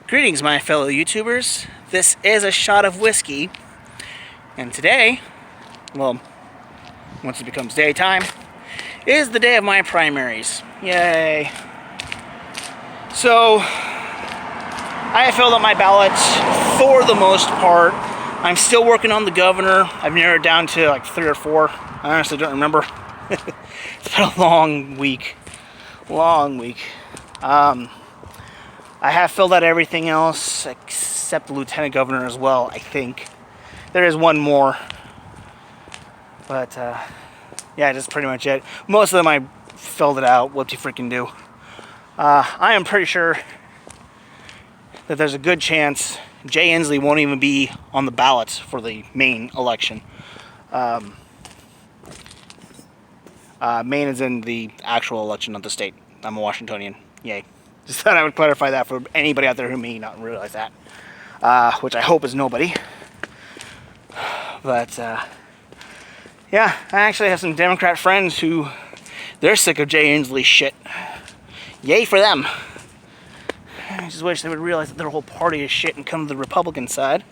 Greetings, my fellow YouTubers. This is a shot of whiskey, and today, well, once it becomes daytime, is the day of my primaries. Yay! So, I have filled out my ballots for the most part. I'm still working on the governor. I've narrowed it down to like 3 or 4. I honestly don't remember. It's been a long week. I have filled out everything else except the lieutenant governor as well, I think. There is one more. But, yeah, that's pretty much it. Most of them I filled it out. Whoop-de freaking do. I am pretty sure that there's a good chance Jay Inslee won't even be on the ballot for the Maine election. Maine is in the actual election, not the state. I'm a Washingtonian. Yay. Just thought I would clarify that for anybody out there who may not realize that. Which I hope is nobody. But, yeah, I actually have some Democrat friends who, they're sick of Jay Inslee shit. Yay for them. I just wish they would realize that their whole party is shit and come to the Republican side.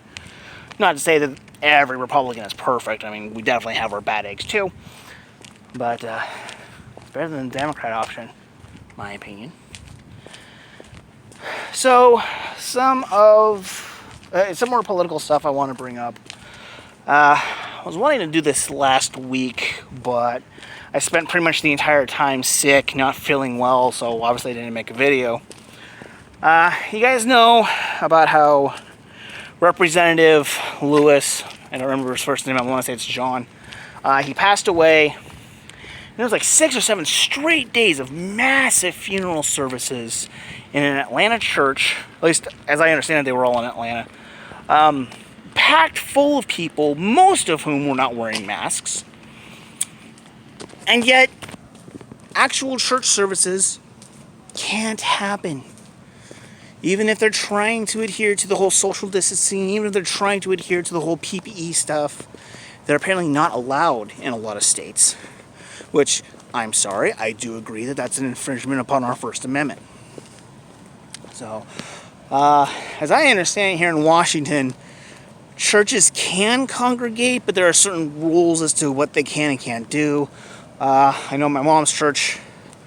Not to say that every Republican is perfect. I mean, we definitely have our bad eggs too. But, it's better than the Democrat option, in my opinion. So, some more political stuff I want to bring up. I was wanting to do this last week, but I spent pretty much the entire time sick, not feeling well, so obviously I didn't make a video. You guys know about how Representative Lewis, I don't remember his first name, I want to say it's John, he passed away. There was like 6 or 7 straight days of massive funeral services in an Atlanta church, at least as I understand it, they were all in Atlanta, packed full of people, most of whom were not wearing masks, and yet actual church services can't happen. Even if they're trying to adhere to the whole social distancing, even if they're trying to adhere to the whole PPE stuff, they're apparently not allowed in a lot of states. Which, I'm sorry, I do agree that that's an infringement upon our First Amendment. So, as I understand it here in Washington, churches can congregate, but there are certain rules as to what they can and can't do. I know my mom's church,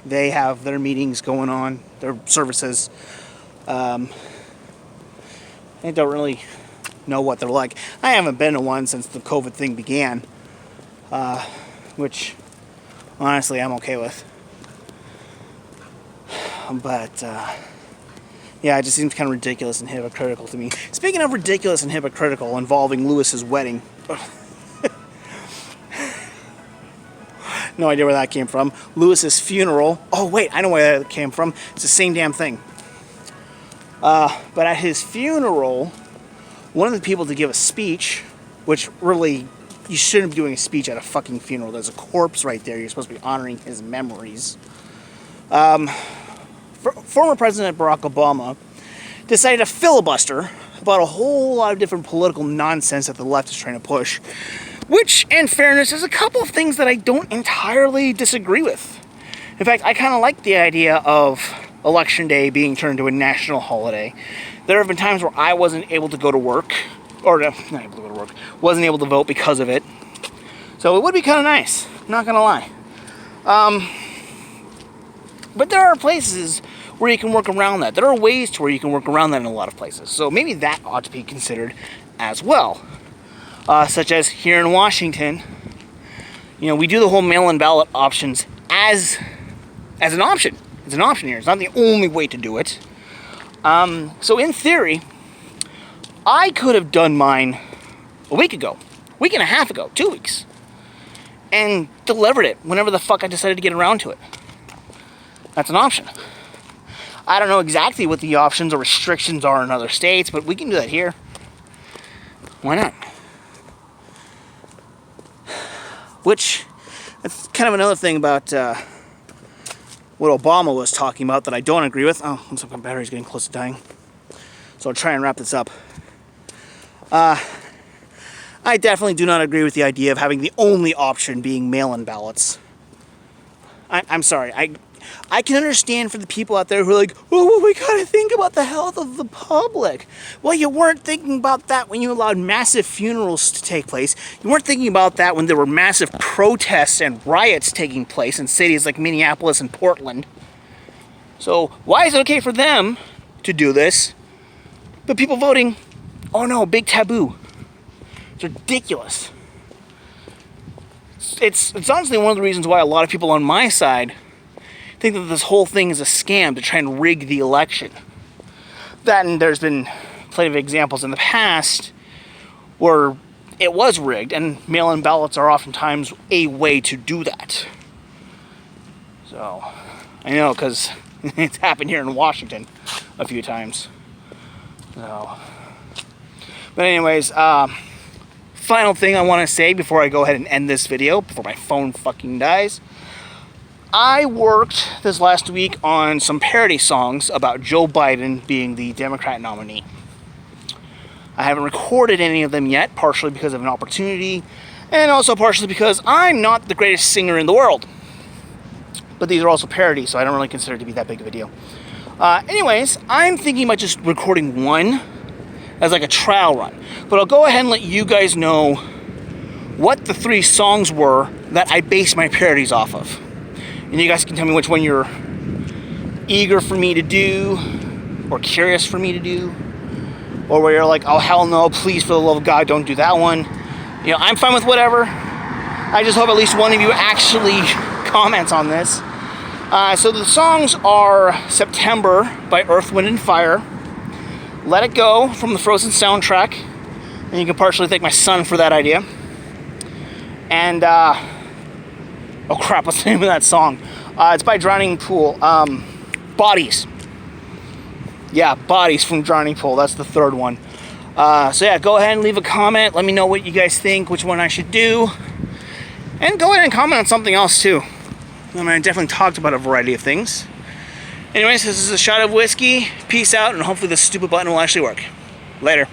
they have their meetings going on, their services. I don't really know what they're like. I haven't been to one since the COVID thing began, which honestly I'm okay with. But, yeah, it just seems kind of ridiculous and hypocritical to me. Speaking of ridiculous and hypocritical involving Lewis's wedding. No idea where that came from. Lewis's funeral. Oh, wait, I know where that came from. It's the same damn thing. But at his funeral, one of the people to give a speech, which really, you shouldn't be doing a speech at a fucking funeral. There's a corpse right there. You're supposed to be honoring his memories. Former President Barack Obama decided to filibuster about a whole lot of different political nonsense that the left is trying to push. Which, in fairness, there's a couple of things that I don't entirely disagree with. In fact, I kind of like the idea of Election Day being turned to a national holiday. There have been times where I wasn't able to go to work, or not able to go to work, wasn't able to vote because of it. So it would be kind of nice, not gonna lie. But there are places where you can work around that. There are ways to where you can work around that in a lot of places. So maybe that ought to be considered as well. Such as here in Washington, you know, we do the whole mail-in ballot options as an option. It's an option here. It's not the only way to do it. So in theory, I could have done mine a week ago, week and a half ago, 2 weeks, and delivered it whenever the fuck I decided to get around to it. That's an option. I don't know exactly what the options or restrictions are in other states, but we can do that here. Why not? Which, that's kind of another thing about what Obama was talking about that I don't agree with. Oh, looks like my battery's getting close to dying. So I'll try and wrap this up. I definitely do not agree with the idea of having the only option being mail-in ballots. I'm sorry. I can understand for the people out there who are like, oh, well, we gotta think about the health of the public. Well, you weren't thinking about that when you allowed massive funerals to take place. You weren't thinking about that when there were massive protests and riots taking place in cities like Minneapolis and Portland. So why is it okay for them to do this, but people voting, oh no, big taboo. It's ridiculous. It's honestly one of the reasons why a lot of people on my side think that this whole thing is a scam to try and rig the election. That, and there's been plenty of examples in the past where it was rigged, and mail-in ballots are oftentimes a way to do that. So, I know, because it's happened here in Washington a few times. So, but anyways, final thing I want to say before I go ahead and end this video, before my phone fucking dies. I worked this last week on some parody songs about Joe Biden being the Democrat nominee. I haven't recorded any of them yet, partially because of an opportunity, and also partially because I'm not the greatest singer in the world. But these are also parodies, so I don't really consider it to be that big of a deal. Anyways, I'm thinking about just recording one as like a trial run. But I'll go ahead and let you guys know what the 3 songs were that I based my parodies off of. And you guys can tell me which one you're eager for me to do, or curious for me to do, or where you're like, oh hell no, please for the love of God, don't do that one. You know, I'm fine with whatever. I just hope at least one of you actually comments on this. So the songs are September by Earth, Wind & Fire, Let It Go from the Frozen soundtrack, and you can partially thank my son for that idea. And, oh crap, what's the name of that song? It's by Drowning Pool. Bodies. Yeah, Bodies from Drowning Pool, that's the 3rd one. So yeah, go ahead and leave a comment, let me know what you guys think, which one I should do. And go ahead and comment on something else too. I mean, I definitely talked about a variety of things. Anyways, this is a shot of whiskey. Peace out, and hopefully this stupid button will actually work. Later.